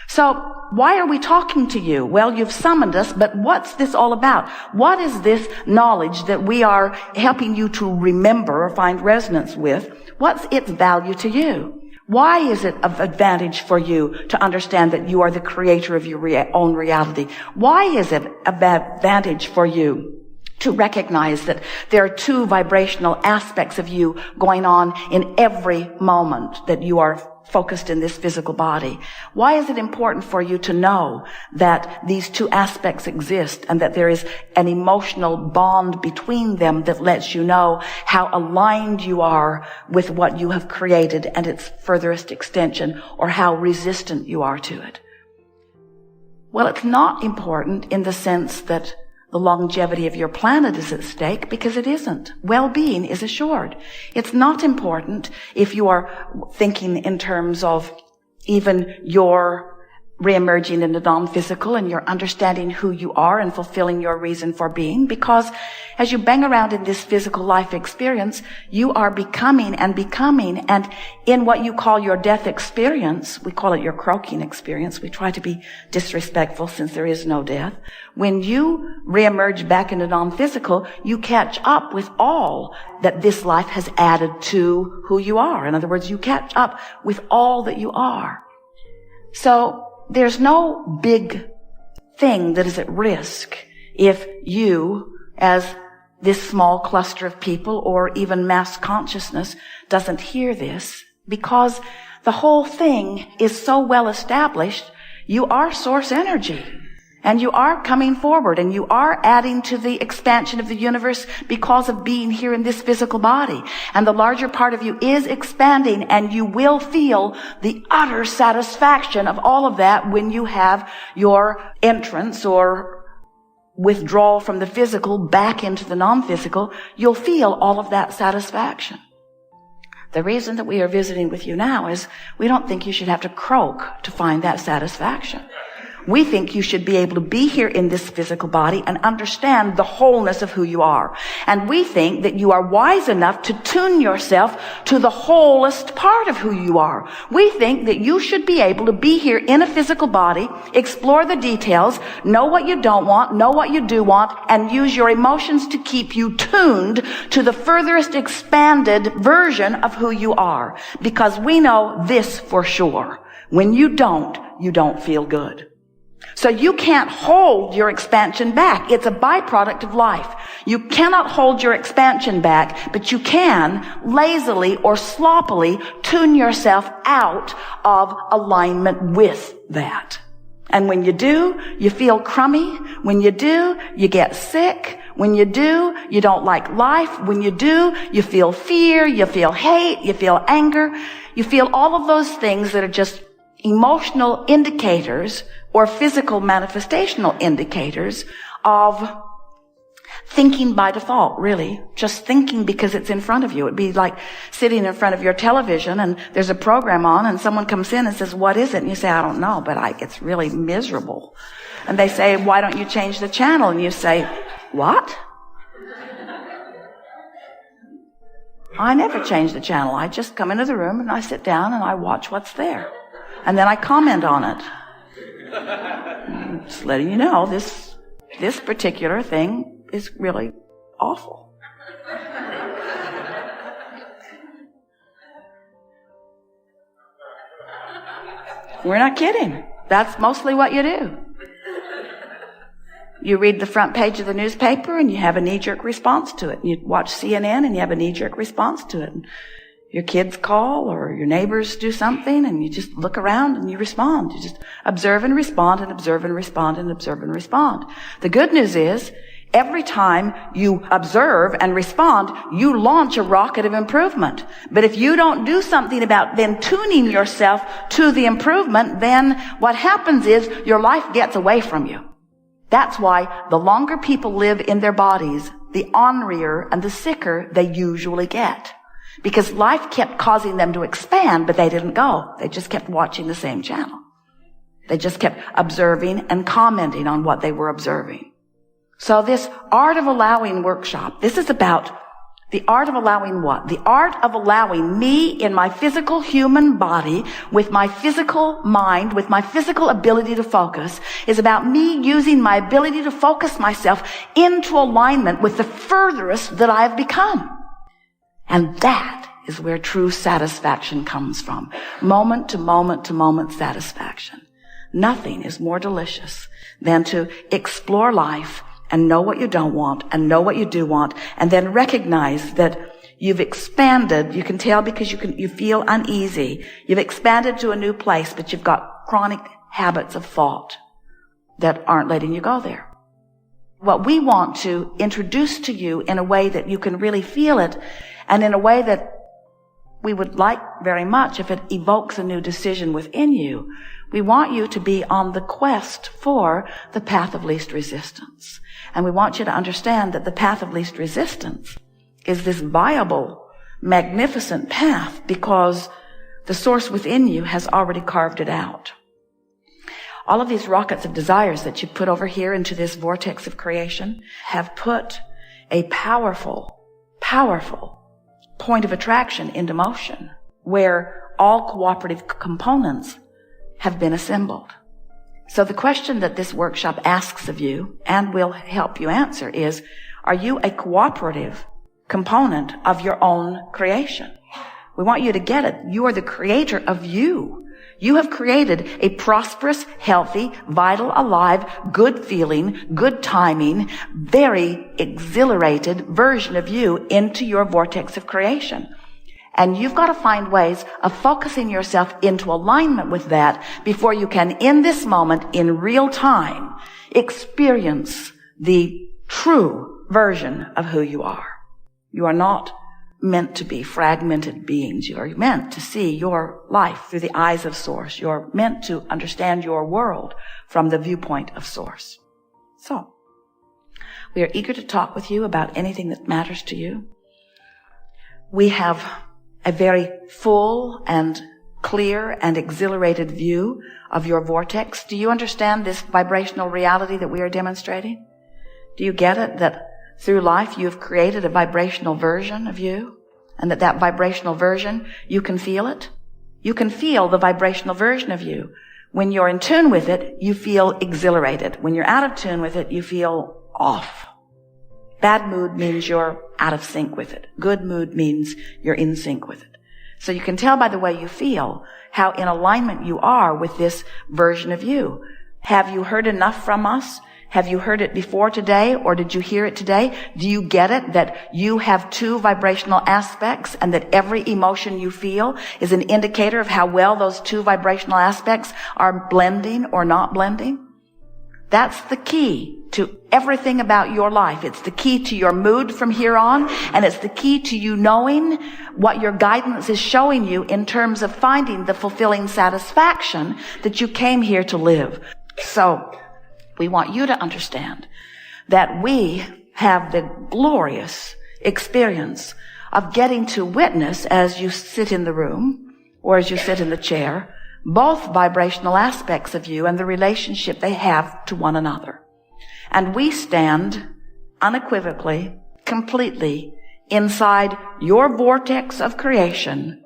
So why are we talking to you? Well, you've summoned us, but what's this all about? What is this knowledge that we are helping you to remember or find resonance with? What's its value to you? Why is it of advantage for you to understand that you are the creator of your own reality? Why is it of advantage for you to recognize that there are two vibrational aspects of you going on in every moment that you are focused in this physical body? Why is it important for you to know that these two aspects exist and that there is an emotional bond between them that lets you know how aligned you are with what you have created and its furthest extension, or how resistant you are to it? Well, it's not important in the sense that the longevity of your planet is at stake, because it isn't. Well-being is assured. It's not important if you are thinking in terms of even your reemerging in the non-physical and you're understanding who you are and fulfilling your reason for being, because as you bang around in this physical life experience, you are becoming, and in what you call your death experience, we call it your croaking experience. We try to be disrespectful since there is no death. When you reemerge back into non-physical, you catch up with all that this life has added to who you are. In other words, you catch up with all that you are. So there's no big thing that is at risk if you, as this small cluster of people, or even mass consciousness, doesn't hear this, because the whole thing is so well established. You are source energy, and you are coming forward, and you are adding to the expansion of the universe because of being here in this physical body. And the larger part of you is expanding, and you will feel the utter satisfaction of all of that when you have your entrance or withdrawal from the physical back into the non-physical. You'll feel all of that satisfaction. The reason that we are visiting with you now is we don't think you should have to croak to find that satisfaction. We think you should be able to be here in this physical body and understand the wholeness of who you are. And we think that you are wise enough to tune yourself to the wholest part of who you are. We think that you should be able to be here in a physical body, explore the details, know what you don't want, know what you do want, and use your emotions to keep you tuned to the furthest expanded version of who you are. Because we know this for sure. When you don't feel good. So you can't hold your expansion back. It's a byproduct of life. You cannot hold your expansion back, but you can lazily or sloppily tune yourself out of alignment with that. And when you do, you feel crummy. When you do, you get sick. When you do, you don't like life. When you do, you feel fear, you feel hate, you feel anger. You feel all of those things that are just emotional indicators or physical manifestational indicators of thinking by default, really. Just thinking because it's in front of you. It'd be like sitting in front of your television and there's a program on and someone comes in and says, "What is it?" And you say, "I don't know, but it's really miserable." And they say, "Why don't you change the channel?" And you say, "What?" I never change the channel. I just come into the room and I sit down and I watch what's there. And then I comment on it. Just letting you know, this particular thing is really awful. We're not kidding. That's mostly what you do. You read the front page of the newspaper and you have a knee-jerk response to it. And you watch CNN and you have a knee-jerk response to it. And your kids call or your neighbors do something and you just look around and you respond. You just observe and respond and observe and respond and observe and respond. The good news is, every time you observe and respond, you launch a rocket of improvement. But if you don't do something about then tuning yourself to the improvement, then what happens is your life gets away from you. That's why the longer people live in their bodies, the ornerier and the sicker they usually get. Because life kept causing them to expand, but they didn't go. They just kept watching the same channel. They just kept observing and commenting on what they were observing. So this Art of Allowing workshop, this is about The art of allowing what? The art of allowing me in my physical human body, with my physical mind, with my physical ability to focus, is about me using my ability to focus myself into alignment with the furthest that I have become. And that is where true satisfaction comes from. Moment to moment to moment satisfaction. Nothing is more delicious than to explore life and know what you don't want and know what you do want, and then recognize that you've expanded. You can tell because you feel uneasy. You've expanded to a new place, but you've got chronic habits of thought that aren't letting you go there. What we want to introduce to you in a way that you can really feel it, and in a way that we would like very much if it evokes a new decision within you. We want you to be on the quest for the path of least resistance. And we want you to understand that the path of least resistance is this viable, magnificent path because the source within you has already carved it out. All of these rockets of desires that you put over here into this vortex of creation have put a powerful, powerful point of attraction into motion where all cooperative components have been assembled. So the question that this workshop asks of you and will help you answer is, are you a cooperative component of your own creation? We want you to get it. You are the creator of you. You have created a prosperous, healthy, vital, alive, good feeling, good timing, very exhilarated version of you into your vortex of creation. And you've got to find ways of focusing yourself into alignment with that before you can, in this moment, in real time, experience the true version of who you are. You are not meant to be fragmented beings. You are meant to see your life through the eyes of Source. You're meant to understand your world from the viewpoint of Source. So, we are eager to talk with you about anything that matters to you. We have a very full and clear and exhilarated view of your vortex. Do you understand this vibrational reality that we are demonstrating? Do you get it? That through life you have created a vibrational version of you, and that vibrational version, you can feel it. You can feel the vibrational version of you. When you're in tune with it, you feel exhilarated. When you're out of tune with it, you feel off. Bad mood means you're out of sync with it. Good mood means you're in sync with it. So you can tell by the way you feel how in alignment you are with this version of you. Have you heard enough from us? Have you heard it before today, or did you hear it today? Do you get it that you have two vibrational aspects and that every emotion you feel is an indicator of how well those two vibrational aspects are blending or not blending? That's the key to everything about your life. It's the key to your mood from here on, and it's the key to you knowing what your guidance is showing you in terms of finding the fulfilling satisfaction that you came here to live. So, we want you to understand that we have the glorious experience of getting to witness as you sit in the room or as you sit in the chair, both vibrational aspects of you and the relationship they have to one another. And we stand unequivocally, completely inside your vortex of creation.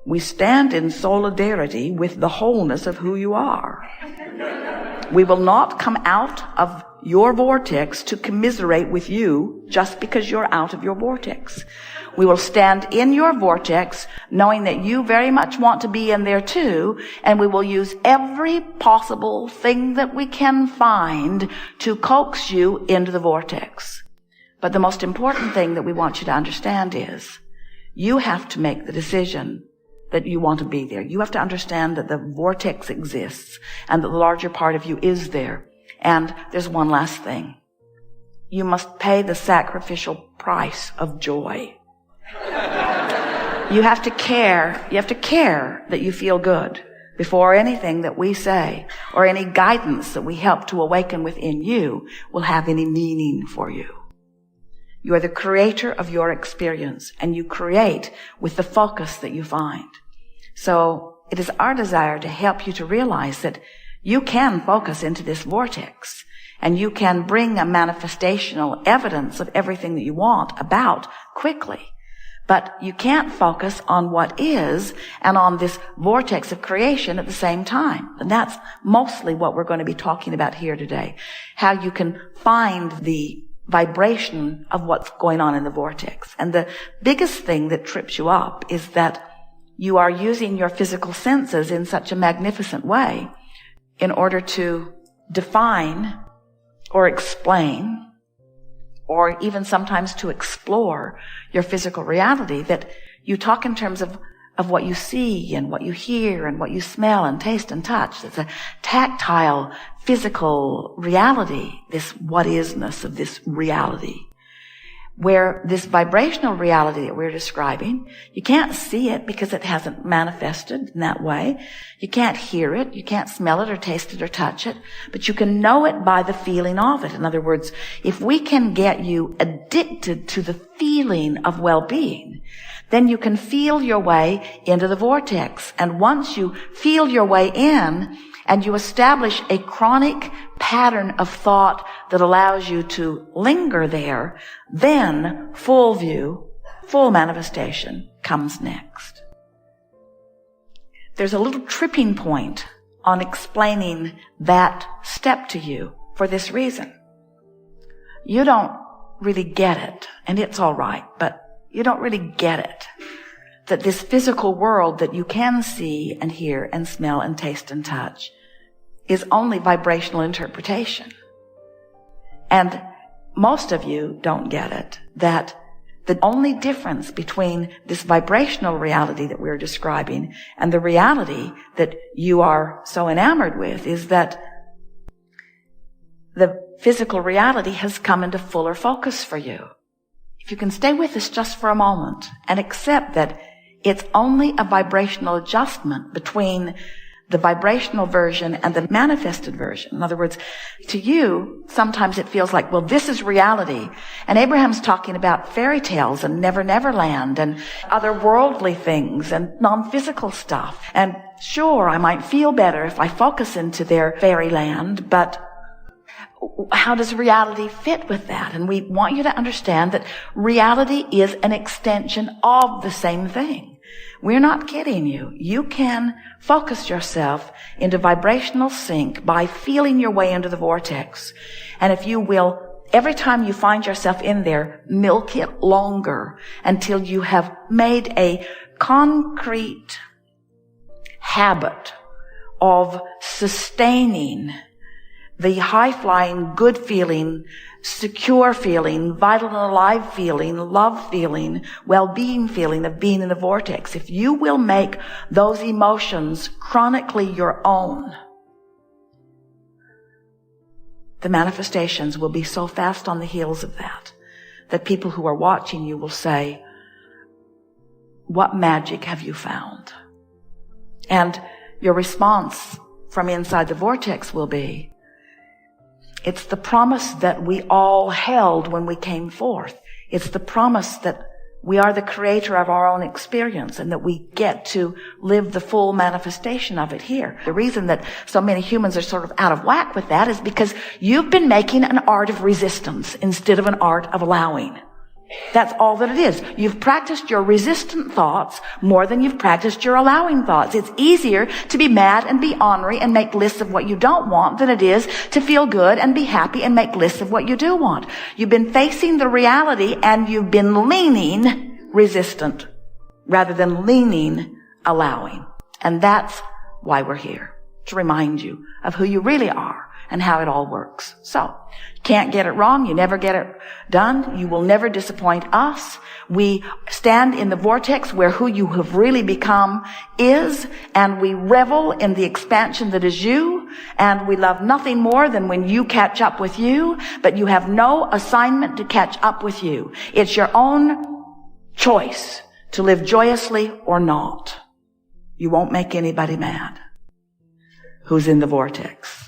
We stand in solidarity with the wholeness of who you are. We will not come out of your vortex to commiserate with you just because you're out of your vortex. We will stand in your vortex knowing that you very much want to be in there too, and we will use every possible thing that we can find to coax you into the vortex. But the most important thing that we want you to understand is you have to make the decision that you want to be there. You have to understand that the vortex exists and that the larger part of you is there. And there's one last thing. You must pay the sacrificial price of joy. You have to care. You have to care that you feel good before anything that we say or any guidance that we help to awaken within you will have any meaning for you. You are the creator of your experience, and you create with the focus that you find. So it is our desire to help you to realize that You can focus into this vortex, and you can bring a manifestational evidence of everything that you want about quickly. But you can't focus on what is and on this vortex of creation at the same time. And that's mostly what we're going to be talking about here today. How you can find the vibration of what's going on in the vortex. And the biggest thing that trips you up is that you are using your physical senses in such a magnificent way in order to define or explain or even sometimes to explore your physical reality, that you talk in terms of what you see and what you hear and what you smell and taste and touch. It's a tactile, physical reality, this what-isness of this reality. Where this vibrational reality that we're describing, you can't see it because it hasn't manifested in that way. You can't hear it, you can't smell it or taste it or touch it, but you can know it by the feeling of it. In other words, if we can get you addicted to the feeling of well-being, then you can feel your way into the vortex. And once you feel your way in, and you establish a chronic pattern of thought that allows you to linger there, then full view, full manifestation comes next. There's a little tripping point on explaining that step to you for this reason. You don't really get it, and it's all right, but you don't really get it. That this physical world that you can see and hear and smell and taste and touch is only vibrational interpretation. And most of you don't get it, that the only difference between this vibrational reality that we're describing and the reality that you are so enamored with is that the physical reality has come into fuller focus for you. If you can stay with us just for a moment and accept that it's only a vibrational adjustment between the vibrational version and the manifested version. In other words, to you, sometimes it feels like, well, this is reality. And Abraham's talking about fairy tales and Never Never Land and other worldly things and non-physical stuff. And sure, I might feel better if I focus into their fairyland, but how does reality fit with that? And we want you to understand that reality is an extension of the same thing. We're not kidding you. You can focus yourself into vibrational sync by feeling your way into the vortex. And if you will, every time you find yourself in there, milk it longer until you have made a concrete habit of sustaining the high-flying, good feeling, secure feeling, vital and alive feeling, love feeling, well-being feeling of being in the vortex. If you will make those emotions chronically your own, the manifestations will be so fast on the heels of that people who are watching you will say, what magic have you found? And your response from inside the vortex will be, it's the promise that we all held when we came forth. It's the promise that we are the creator of our own experience and that we get to live the full manifestation of it here. The reason that so many humans are sort of out of whack with that is because you've been making an art of resistance instead of an art of allowing. That's all that it is. You've practiced your resistant thoughts more than you've practiced your allowing thoughts. It's easier to be mad and be ornery and make lists of what you don't want than it is to feel good and be happy and make lists of what you do want. You've been facing the reality and you've been leaning resistant rather than leaning allowing. And that's why we're here, to remind you of who you really are and how it all works. So, can't get it wrong. You never get it done. You will never disappoint us. We stand in the vortex where who you have really become is, and we revel in the expansion that is you, and we love nothing more than when you catch up with you, but you have no assignment to catch up with you. It's your own choice to live joyously or not. You won't make anybody mad who's in the vortex.